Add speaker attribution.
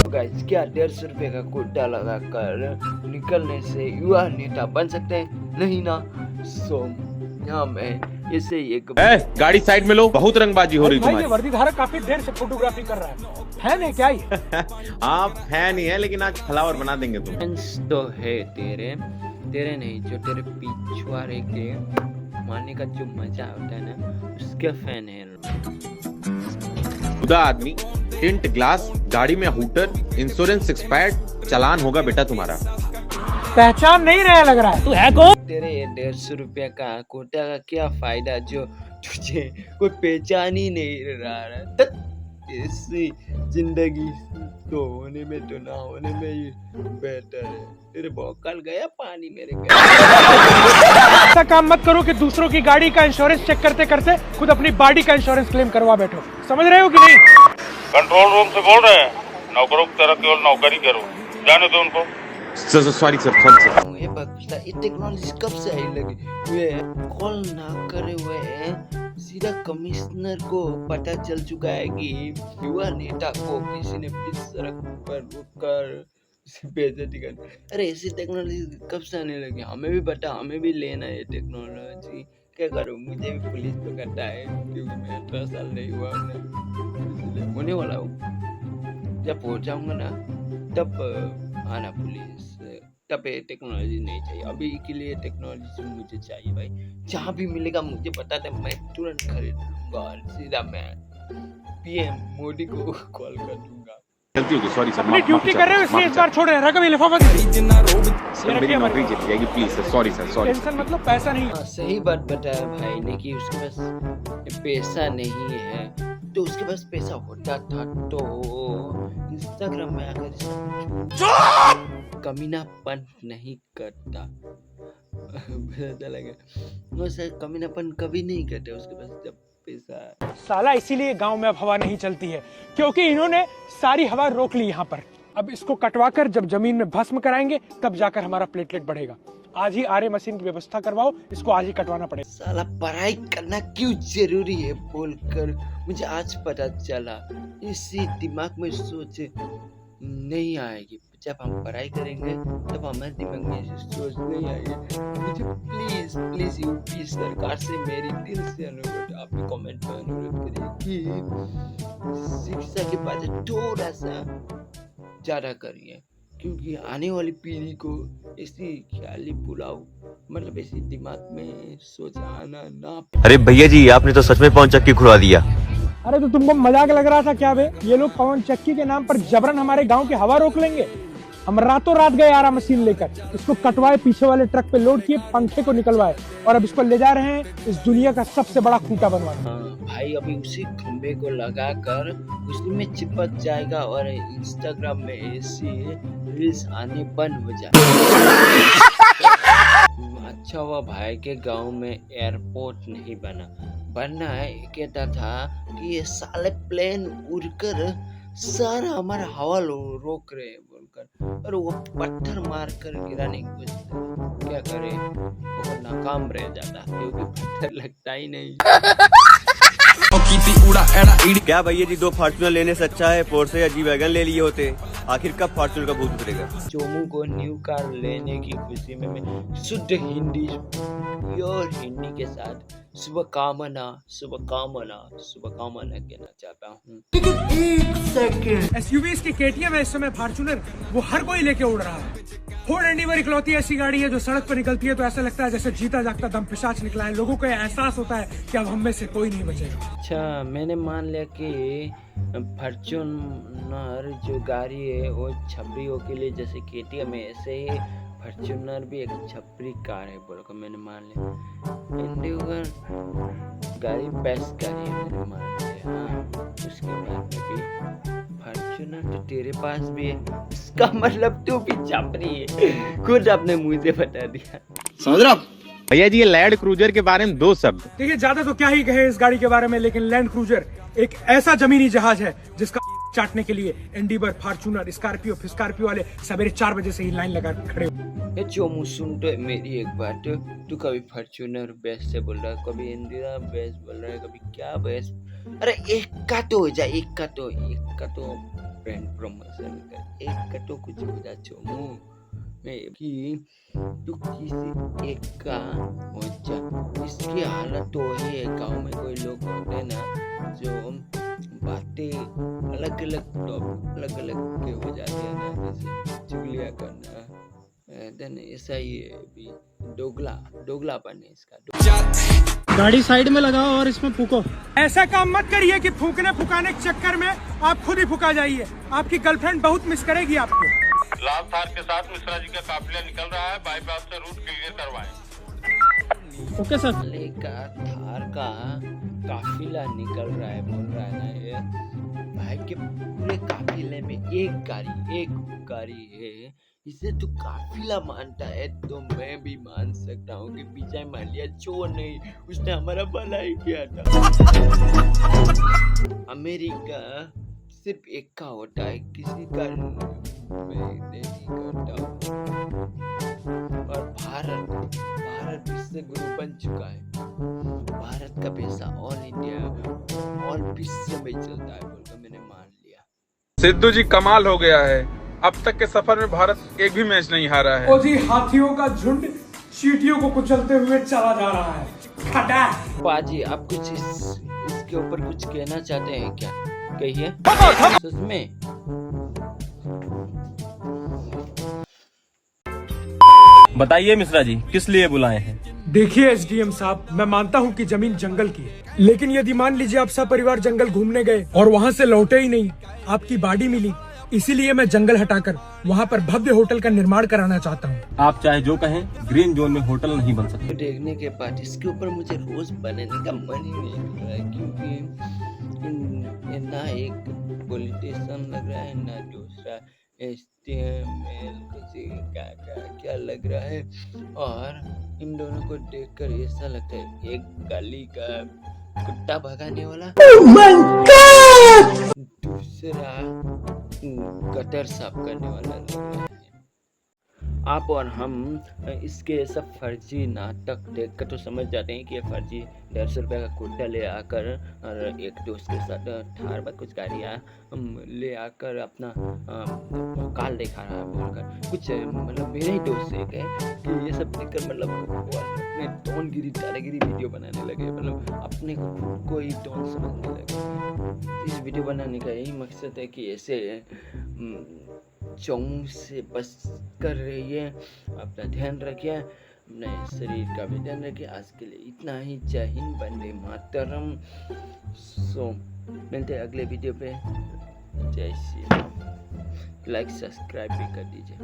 Speaker 1: Guys, क्या 150 रुपए का कोटा लगा कर निकलने से युवा नेता बन सकते हैं? नहीं ना। सो यहाँ मैं इसे एक
Speaker 2: गाड़ी साइड में लो, बहुत रंगबाजी हो रही
Speaker 3: भाई ये
Speaker 2: तुम्हारी।
Speaker 3: वर्दीधारक काफी देर से फोटोग्राफी कर रहा है। फैन है क्या ये?
Speaker 2: आप फैन ही है, लेकिन आज फ्लावर बना देंगे तुम।
Speaker 1: फैंस तो है तेरे नहीं, जो तेरे पिछवाड़े के मारने का जो मजा होता है ना, उसके फैन है।
Speaker 2: खुदा आदमी, टिंट ग्लास, गाड़ी में हूटर, इंश्योरेंस एक्सपायर्ड, चालान होगा बेटा तुम्हारा।
Speaker 3: पहचान नहीं रहा लग रहा है। तू है कौन?
Speaker 1: तेरे 150 रुपया का कोटा का क्या फायदा जो तुझे कोई पहचान ही नहीं रहा है। ऐसी जिंदगी तो होने में तो ना होने में ही बेहतर है। तेरे भौकाल गया पानी मेरे गया।
Speaker 3: ऐसा काम मत करो कि दूसरों की गाड़ी का इंश्योरेंस चेक करते करते खुद अपनी बॉडी का इंश्योरेंस क्लेम करवा बैठो। समझ रहे हो कि नहीं?
Speaker 4: कंट्रोल रूम से बोल रहे हैं। नौकरों की तरह केवल नौकरी करो, जाने दो उनको।
Speaker 2: Sorry sir.
Speaker 1: ये बकता ये टेक्नोलॉजी कब से आई लगी हुए कॉल ना करे हुए हैं। सीधा कमिश्नर को पता चल चुका है कि युवा नेता को किसी ने बीच सड़क पर रोककर बेइज्जती कर। अरे ऐसी टेक्नोलॉजी कब से आने लगी? हमें भी बता, हमें भी लेना है टेक्नोलॉजी। क्या करूं, मुझे भी पुलिस पकड़ता है क्योंकि मैं 18 साल नहीं हुआ इसलिए होने वाला हूँ। जब पहुंच जाऊंगा ना तब आना पुलिस। तब ये टेक्नोलॉजी नहीं चाहिए, अभी के लिए टेक्नोलॉजी मुझे चाहिए भाई। जहाँ भी मिलेगा मुझे बता दे, मैं तुरंत खरीद लूंगा और सीधा मैं पीएम मोदी को कॉल कर दूंगा।
Speaker 2: गलती होगी, सॉरी सर।
Speaker 3: अपनी ड्यूटी कर रहे हो इसलिए इस बार छोड़ रहे हैं। रकम लिफाफा
Speaker 2: मेरी नौकरी चली जाएगी, please sir. Sorry sir, sorry.
Speaker 3: Tension मतलब पैसा नहीं।
Speaker 1: हाँ, सही बात बताया भाई ने कि उसके पास पैसा नहीं है। तो उसके पास पैसा होता था तो इंस्टाग्राम में आकर कमीनापन नहीं करता। पता लगा वो सर कमीनापन कभी नहीं करते उसके पास जब पैसा है।
Speaker 3: साला इसीलिए गांव में अब हवा नहीं चलती है, क्योंकि इन्होंने सारी हवा रोक ली यहाँ पर। अब इसको कटवाकर जब जमीन में भस्म कराएंगे तब जाकर हमारा प्लेटलेट बढ़ेगा। आज ही आरए मशीन की व्यवस्था करवाओ, इसको आज ही कटवाना पड़ेगा।
Speaker 1: साला पढ़ाई करना क्यों जरूरी है बोलकर मुझे आज पता चला। इसी दिमाग में सोच नहीं आएगी। जब हम पढ़ाई करेंगे तब हमारे दिमाग में ऐसी सोच नहीं आएगी। मुझे प्लीज प्लीज यूपी सरकार से मेरी दिल से अनुरोध, आप कमेंट में अनुरोध करिए कि शिक्षा के बाद थोड़ा सा ज्यादा करिए, क्योंकि आने वाली पीढ़ी को ऐसी ख्याली पुलाव मतलब ऐसी दिमाग में सोच आना ना।
Speaker 5: अरे भैया जी, आपने तो सच में पवन चक्की खुलवा दिया।
Speaker 3: अरे तो तुमको मजाक लग रहा था क्या बे? ये लोग पवन चक्की के नाम पर जबरन हमारे गांव की हवा रोक लेंगे। हम रातों रात गए आरा मशीन लेकर, इसको कटवाए, पीछे वाले ट्रक पे लोड किए, पंखे को निकलवाए और अब इसको ले जा रहे हैं इस दुनिया का सबसे बड़ा खूंटा बनवाने।
Speaker 1: हाँ भाई, अभी उसी खंबे को लगाकर उसी में चिपक जाएगा और इंस्टाग्राम में ऐसी रील्स आने बंद हो जाए। अच्छा हुआ भाई के गांव में एयरपोर्ट नहीं बनना है। कहता था कि ये साले प्लेन उड़कर सारा हमारा हवा रोक रहे हैं बोलकर, और वो पत्थर मार कर गिराने की कोशिश करे। क्या करे, वो नाकाम रह जाता क्योंकि पत्थर लगता ही नहीं।
Speaker 5: क्या भैया जी, 2 फॉर्च्यूनर लेने से अच्छा है पोर्शे या जी वैगन ले लिए होते। आखिर कब फॉर्च्यूनर का भूत उतरेगा?
Speaker 1: चोमू को न्यू कार लेने की खुशी में मैं शुद्ध हिंदी, प्योर हिंदी के साथ शुभकामना कहना चाहता हूँ।
Speaker 3: एसयूवी की केटीएम है इस समय, फॉर्च्यूनर वो हर कोई लेके उड़ रहा है। फोर्ड एंडीवर इकलौती ऐसी गाड़ी है जो सड़क पर निकलती है तो ऐसा लगता है जैसे जीता जागता दम पिशाच निकला है। लोगों को एहसास होता है कि अब हम में से कोई नहीं बचेगा।
Speaker 1: अच्छा, मैंने मान लिया कि फॉर्च्यूनर जो गाड़ी है वो छपरियों के लिए जैसे केटीएम है, ऐसे ही फॉर्च्यूनर भी एक छपरी कार है बोलकर मैंने मान लिया। एंडीवर गाड़ी बेस्ट गाड़ी है मैंने मान लिया। हाँ, उसके बाद में भी फॉर्च्यूनर तो तेरे पास भी है, इसका मतलब तू भी छपरी है। खुद अपने मुंह से बता दिया।
Speaker 2: समझ रहा भैया जी, ये लैंड क्रूजर के बारे में 2 शब्द।
Speaker 3: देखिए, ज्यादा तो क्या ही कहे इस गाड़ी के बारे में, लेकिन लैंड क्रूजर एक ऐसा जमीनी जहाज है जिसका चाटने के लिए एंडीवर, फॉर्च्यूनर, स्कॉर्पियो वाले सवेरे 4 बजे से ही लाइन लगा खड़े हो।
Speaker 1: चोमू सुन तो मेरी एक बात, तू कभी फॉर्च्यूनर बेस्ट से बोल रहा है, कभी इंदिरा बेस्ट बोल रहा है, कभी क्या बेस्ट। अरे एक का तो हो जाए, एक का तो ब्रांड प्रमोशन कर एक कटो कुछ बुझा चोमू मैं कि तू किसी एक का हो जा इसकी हालत तो वही है। गाँव में कोई लोग होते ना जो बातें अलग अलग के हो जाते हैं ना, जैसे चुगलियाँ करना देन ऐसा ही है भी दोगलापन है इसका।
Speaker 3: गाड़ी साइड में लगाओ और इसमें फूको। ऐसा काम मत करिए कि फूकने फुकाने के चक्कर में आप खुद ही फुका जाइए। आपकी गर्लफ्रेंड बहुत मिस करेगी आपको।
Speaker 4: लाल थार के साथ मिश्रा जी का काफिला निकल रहा है, बाईपास से रूट क्लियर करवाएं।
Speaker 3: Okay sir.
Speaker 1: माले का थार का काफिला निकल रहा है बोल रहा है ना ये भाई के पूरे काफिले में एक गाड़ी है। इसे तू काफिला मानता है तो मैं भी मान सकता हूँ कि पीछे मालिया चोर नहीं, उसने हमारा भला ही किया था। अमेरिका सिर्फ एक का होता है, किसी का मैं नहीं करता हूँ। और भारत विश्व गुरु बन चुका है। भारत का पैसा ऑल इंडिया और विश्व में चलता है बोलकर मैंने मान लिया।
Speaker 6: सिद्धू जी कमाल हो गया है, अब तक के सफर में भारत एक भी मैच नहीं हारा है।
Speaker 3: ओ जी हाथियों का झुंड चींटियों को कुचलते हुए चला जा रहा है।
Speaker 1: पाजी आप कुछ इसके ऊपर कुछ कहना चाहते हैं क्या? कहिए सच में।
Speaker 5: बताइए मिश्रा जी, किस लिए बुलाए हैं?
Speaker 3: देखिए एसडीएम साहब, मैं मानता हूँ कि जमीन जंगल की है, लेकिन यदि मान लीजिए आप सब परिवार जंगल घूमने गए और वहाँ से लौटे ही नहीं, आपकी बॉडी मिली, इसीलिए मैं जंगल हटाकर वहाँ पर भव्य होटल का निर्माण कराना चाहता हूँ।
Speaker 5: आप चाहे जो कहें, ग्रीन जोन में होटल नहीं बन सकते।
Speaker 1: तो देखने के बाद इसके ऊपर मुझे रोज बनाने का मन ही नहीं कर रहा है, क्योंकि ना एक पॉलिटिशियन लग रहा है ना दूसरा एसटीएमएल क्या लग रहा है। और इन दोनों को देखकर ऐसा लगता है एक गली का कुत्ता भगाने वाला, दूसरा गटर साफ करने वाला लग रहा है। आप और हम इसके सब फर्जी नाटक देखकर तो समझ जाते हैं कि ये फर्जी 150 रुपये का कुर्ता ले आकर और एक दोस्त के साथ थार पर कुछ गाड़ियाँ ले आकर अपना काल दिखा रहा है बोलकर कुछ मतलब मेरे ही दोस्त से है कि ये सब देखकर मतलब अपने टोनगिरी दादागिरी वीडियो बनाने लगे, मतलब अपने को ही टोन समझने लगे। इस वीडियो बनाने का यही मकसद है कि ऐसे चौंग से बच कर रहिए, अपना ध्यान रखिए, अपने शरीर का भी ध्यान रखिए। आज के लिए इतना ही। जय हिंद, वंदे मातरम। सो मिलते हैं अगले वीडियो पे। जय श्री राम। लाइक सब्सक्राइब भी कर दीजिए।